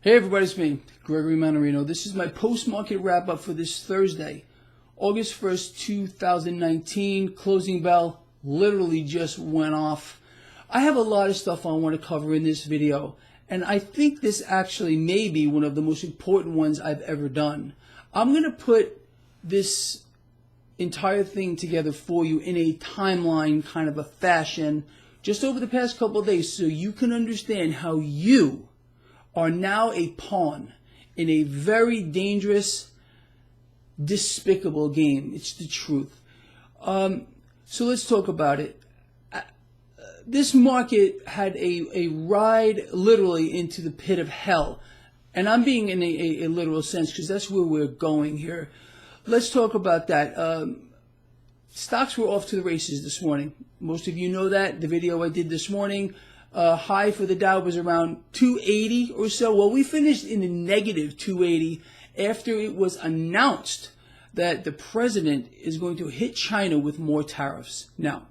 Hey everybody, it's me, Gregory Mannarino. This is my post-market wrap-up for this Thursday, August 1st, 2019. Closing bell literally just went off. I have a lot of stuff I want to cover in this video, and I think this actually may be one of the most important ones I've ever done. I'm going to put this entire thing together for you in a timeline kind of a fashion just over the past couple of days so you can understand how you are now a pawn in a very dangerous, despicable game. It's the truth. So let's talk about it. This market had a ride literally into the pit of hell. And I'm being in a literal sense because that's where we're going here. Let's talk about that. Stocks were off to the races this morning. Most of you know that. The video I did this morning. High for the Dow was around 280 or so. Well, we finished in the negative 280 after it was announced that the president is going to hit China with more tariffs. Now,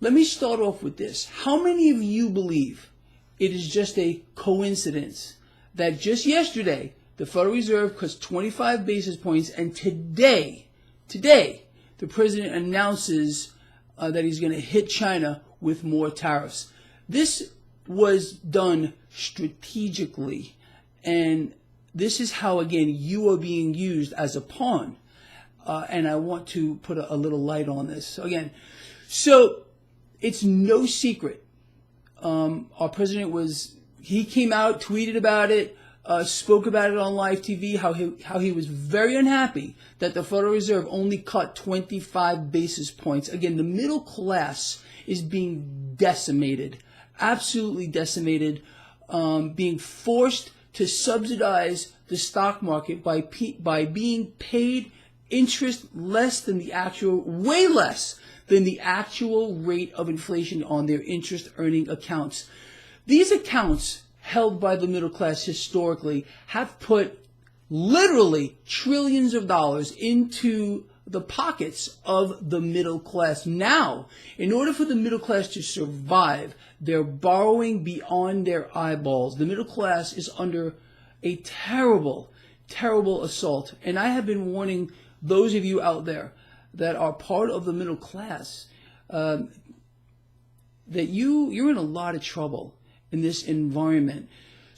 let me start off with this. How many of you believe it is just a coincidence that just yesterday the Federal Reserve cuts 25 basis points and today, the president announces that he's going to hit China with more tariffs? This was done strategically, and this is how, again, you are being used as a pawn. And I want to put a little light on this. Again, so it's no secret. Our president he came out, tweeted about it, spoke about it on live TV, how he was very unhappy that the Federal Reserve only cut 25 basis points. Again, the middle class is being decimated. Absolutely decimated, being forced to subsidize the stock market by being paid interest less than the actual, way less than the actual rate of inflation on their interest earning accounts. These accounts held by the middle class historically have put literally trillions of dollars into the pockets of the middle class. Now, in order for the middle class to survive, they're borrowing beyond their eyeballs. The middle class is under a terrible, terrible assault. And I have been warning those of you out there that are part of the middle class that you're in a lot of trouble in this environment.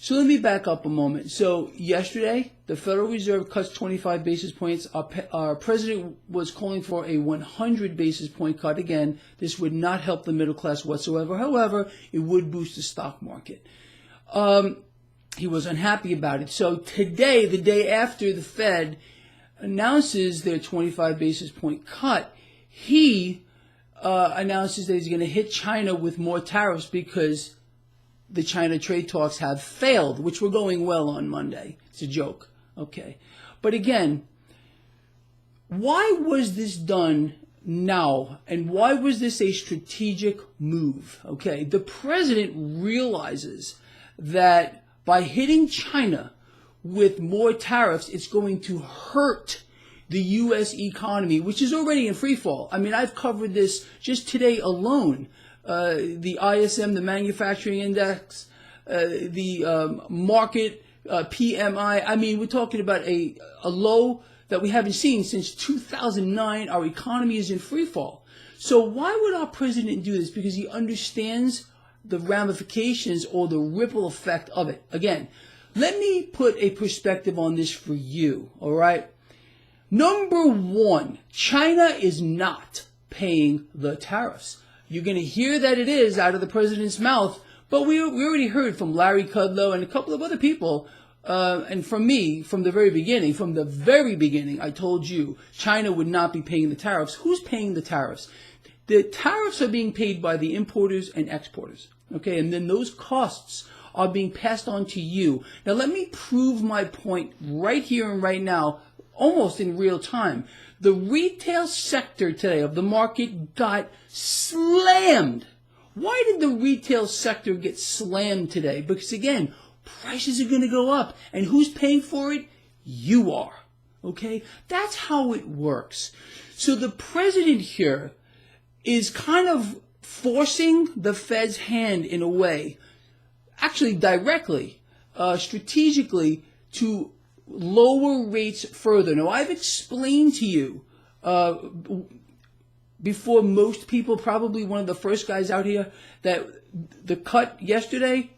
So let me back up a moment. So yesterday, the Federal Reserve cuts 25 basis points. Our president was calling for a 100 basis point cut. Again, this would not help the middle class whatsoever. However, it would boost the stock market. He was unhappy about it. So today, the day after the Fed announces their 25 basis point cut, he announces that he's going to hit China with more tariffs because the China trade talks have failed, which were going well on Monday. It's a joke. Okay. But again, why was this done now? And why was this a strategic move? Okay. The president realizes that by hitting China with more tariffs, it's going to hurt the U.S. economy, which is already in free fall. I mean, I've covered this just today alone. The ISM, the manufacturing index, the market PMI. I mean, we're talking about a low that we haven't seen since 2009. Our economy is in free fall. So why would our president do this? Because he understands the ramifications or the ripple effect of it. Again, let me put a perspective on this for you, all right? Number one, China is not paying the tariffs. You're going to hear that it is out of the president's mouth, but we already heard from Larry Kudlow and a couple of other people, and from me, from the very beginning, I told you China would not be paying the tariffs. Who's paying the tariffs? The tariffs are being paid by the importers and exporters, okay? And then those costs are being passed on to you. Now, let me prove my point right here and right now, almost in real time. The retail sector today of the market got slammed. Why did the retail sector get slammed today? Because again, prices are going to go up. And who's paying for it? You are. Okay? That's how it works. So the president here is kind of forcing the Fed's hand in a way, actually directly, strategically to lower rates further. Now, I've explained to you before most people, probably one of the first guys out here, that the cut yesterday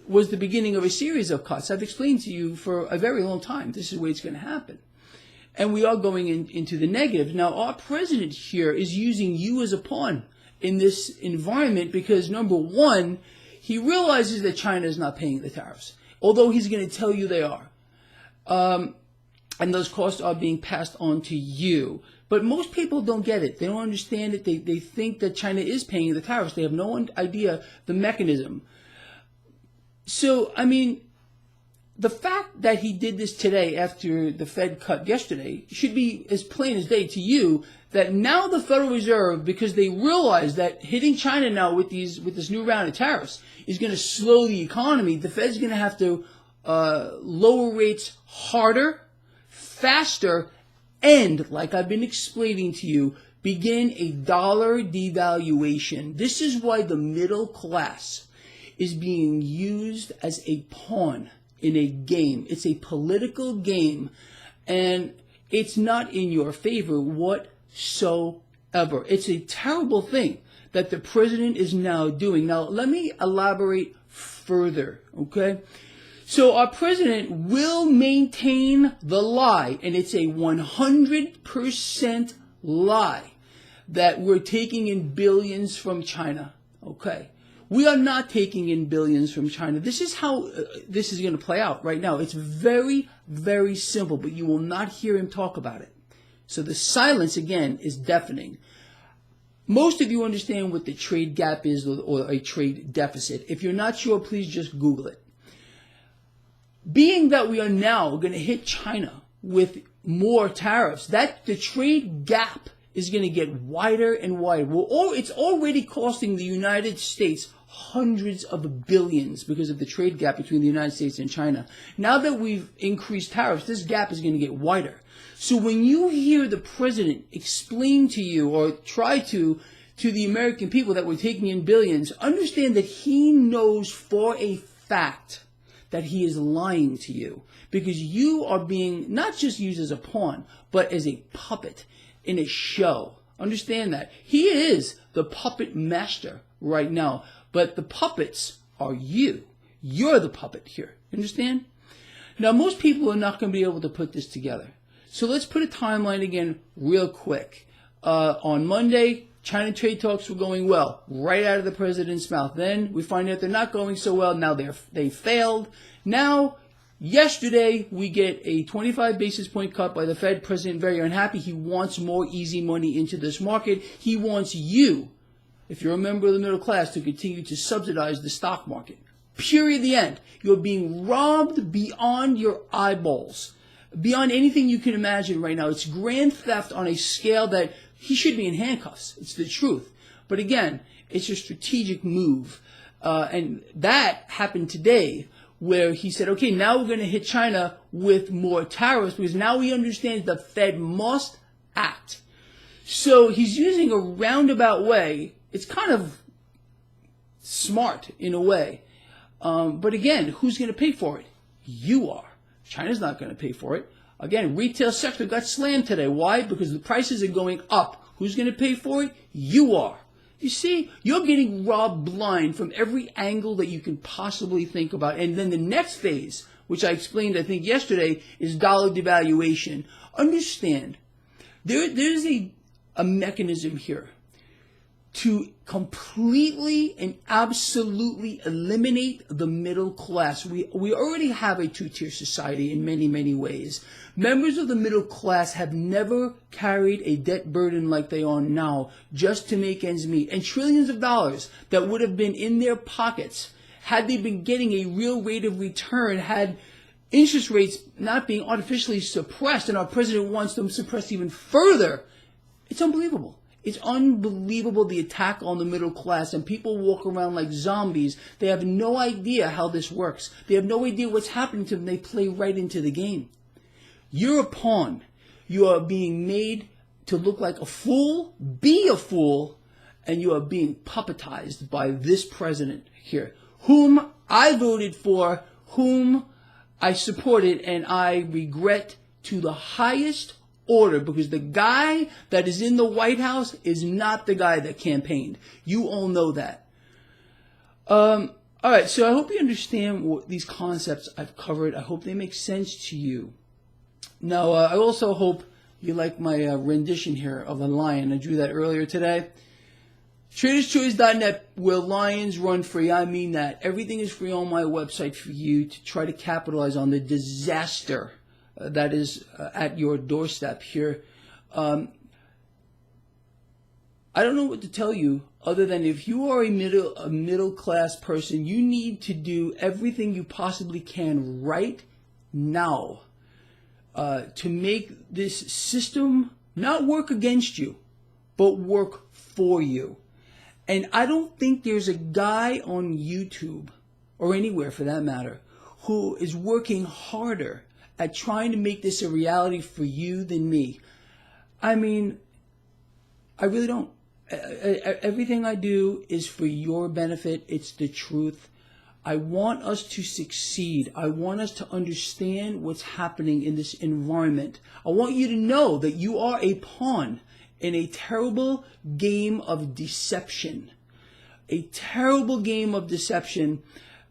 was the beginning of a series of cuts. I've explained to you for a very long time, this is the way it's going to happen. And we are going into the negative. Now, our president here is using you as a pawn in this environment because, number one, he realizes that China is not paying the tariffs, although he's going to tell you they are. And those costs are being passed on to you. But most people don't get it. They don't understand it. They think that China is paying the tariffs. They have no idea the mechanism. So, I mean, the fact that he did this today after the Fed cut yesterday should be as plain as day to you that now the Federal Reserve, because they realize that hitting China now with this new round of tariffs is going to slow the economy, the Fed's going to have to lower rates harder, faster, and, like I've been explaining to you, begin a dollar devaluation. This is why the middle class is being used as a pawn in a game. It's a political game, and it's not in your favor whatsoever. It's a terrible thing that the president is now doing. Now, let me elaborate further, okay? So our president will maintain the lie, and it's a 100% lie that we're taking in billions from China, okay? We are not taking in billions from China. This is how this is going to play out right now. It's very, very simple, but you will not hear him talk about it. So the silence, again, is deafening. Most of you understand what the trade gap is or a trade deficit. If you're not sure, please just Google it. Being that we are now going to hit China with more tariffs, that the trade gap is going to get wider and wider. It's already costing the United States hundreds of billions because of the trade gap between the United States and China. Now that we've increased tariffs, this gap is going to get wider. So when you hear the president explain to you or try to the American people that we're taking in billions, understand that he knows for a fact that he is lying to you because you are being not just used as a pawn, but as a puppet in a show. Understand that. He is the puppet master right now, but the puppets are you. You're the puppet here. Understand? Now, most people are not going to be able to put this together. So let's put a timeline again real quick. On Monday, China trade talks were going well, right out of the president's mouth. Then we find out they're not going so well. Now they failed. Now, yesterday, we get a 25 basis point cut by the Fed. President very unhappy. He wants more easy money into this market. He wants you, if you're a member of the middle class, to continue to subsidize the stock market. Period. The end. You're being robbed beyond your eyeballs, beyond anything you can imagine right now. It's grand theft on a scale that he should be in handcuffs. It's the truth. But again, it's a strategic move. And that happened today, where he said, okay, now we're going to hit China with more tariffs because now he understands the Fed must act. So he's using a roundabout way. It's kind of smart in a way. But again, who's going to pay for it? You are. China's not going to pay for it. Again, retail sector got slammed today. Why? Because the prices are going up. Who's going to pay for it? You are. You see, you're getting robbed blind from every angle that you can possibly think about. And then the next phase, which I explained, I think, yesterday, is dollar devaluation. Understand, there's a mechanism here to completely and absolutely eliminate the middle class. We already have a two-tier society in many, many ways. Members of the middle class have never carried a debt burden like they are now just to make ends meet. And trillions of dollars that would have been in their pockets had they been getting a real rate of return, had interest rates not being artificially suppressed, and our president wants them suppressed even further. It's unbelievable. It's unbelievable, the attack on the middle class, and people walk around like zombies. They have no idea how this works. They have no idea what's happening to them. They play right into the game. You're a pawn. You are being made to look like a fool, be a fool, and you are being puppetized by this president here, whom I voted for, whom I supported and I regret to the highest order, because the guy that is in the White House is not the guy that campaigned. You all know that. All right, so I hope you understand what these concepts I've covered. I hope they make sense to you. Now, I also hope you like my rendition here of a lion. I drew that earlier today. TradersChoice.net, where lions run free. I mean that. Everything is free on my website for you to try to capitalize on the disaster that is at your doorstep here. I don't know what to tell you other than if you are a middle class person, you need to do everything you possibly can right now to make this system not work against you, but work for you. And I don't think there's a guy on YouTube, or anywhere for that matter, who is working harder at trying to make this a reality for you than me. I mean, I really don't. Everything I do is for your benefit. It's the truth. I want us to succeed. I want us to understand what's happening in this environment. I want you to know that you are a pawn in a terrible game of deception. A terrible game of deception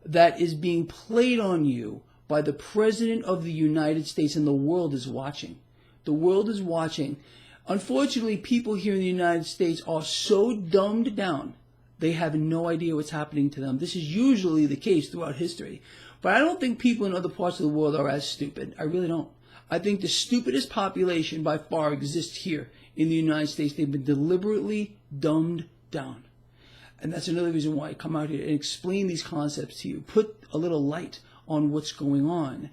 that is being played on you by the President of the United States, and the world is watching. The world is watching. Unfortunately, people here in the United States are so dumbed down, they have no idea what's happening to them. This is usually the case throughout history. But I don't think people in other parts of the world are as stupid. I really don't. I think the stupidest population by far exists here in the United States. They've been deliberately dumbed down. And that's another reason why I come out here and explain these concepts to you, put a little light on what's going on.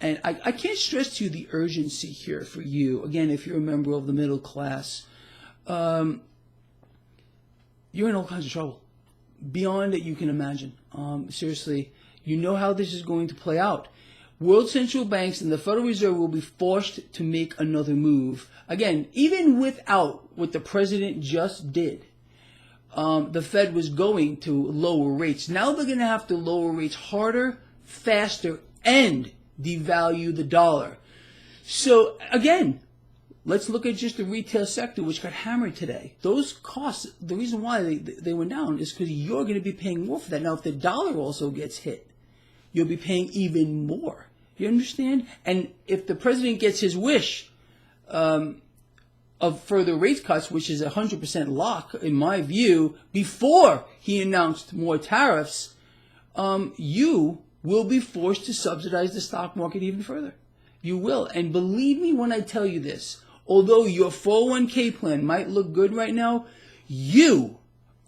And I can't stress to you the urgency here for you. Again, if you're a member of the middle class, you're in all kinds of trouble, beyond that you can imagine. Seriously, you know how this is going to play out. World central banks and the Federal Reserve will be forced to make another move. Again, even without what the president just did, the Fed was going to lower rates. Now they're going to have to lower rates harder, faster, and devalue the dollar. So again, let's look at just the retail sector, which got hammered today. Those costs, the reason why they went down is because you're going to be paying more for that. Now, if the dollar also gets hit, you'll be paying even more. You understand? And if the president gets his wish of further rate cuts, which is 100% lock, in my view, before he announced more tariffs, you will be forced to subsidize the stock market even further. You will. And believe me when I tell you this, although your 401k plan might look good right now, you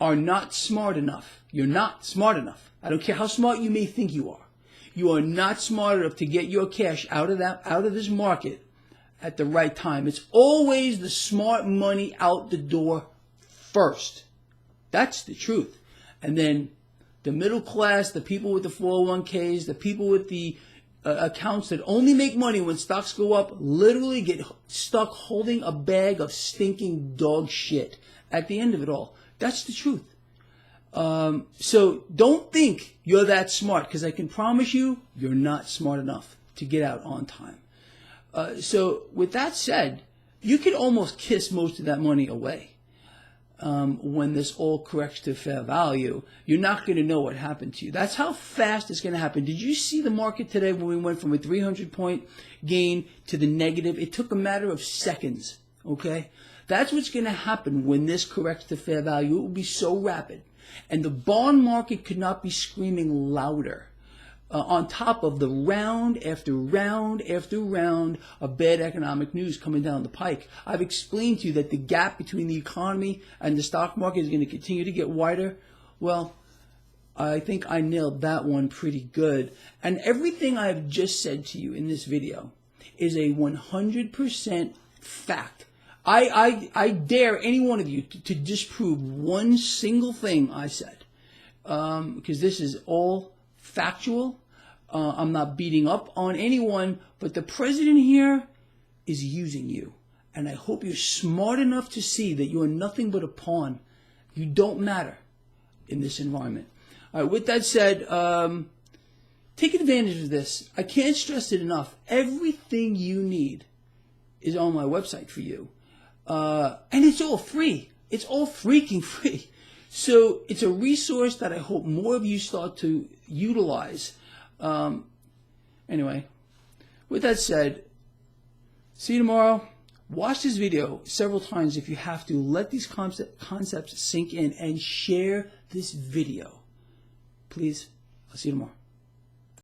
are not smart enough. You're not smart enough. I don't care how smart you may think you are. You are not smart enough to get your cash out of this market at the right time. It's always the smart money out the door first. That's the truth. And then the middle class, the people with the 401ks, the people with the accounts that only make money when stocks go up, literally get stuck holding a bag of stinking dog shit at the end of it all. That's the truth. So don't think you're that smart, because I can promise you, you're not smart enough to get out on time. So with that said, you can almost kiss most of that money away. When this all corrects to fair value, you're not going to know what happened to you. That's how fast it's going to happen. Did you see the market today when we went from a 300-point gain to the negative? It took a matter of seconds, okay? That's what's going to happen when this corrects to fair value. It will be so rapid. And the bond market could not be screaming louder. On top of the round after round after round of bad economic news coming down the pike. I've explained to you that the gap between the economy and the stock market is going to continue to get wider. Well, I think I nailed that one pretty good. And everything I've just said to you in this video is a 100% fact. I dare any one of you to disprove one single thing I said, because this is all factual. I'm not beating up on anyone, but the president here is using you. And I hope you're smart enough to see that you are nothing but a pawn. You don't matter in this environment. All right, with that said, take advantage of this. I can't stress it enough. Everything you need is on my website for you. And it's all free. It's all freaking free. So it's a resource that I hope more of you start to utilize. Anyway, with that said, see you tomorrow. Watch this video several times if you have to. Let these concepts sink in and share this video. Please, I'll see you tomorrow.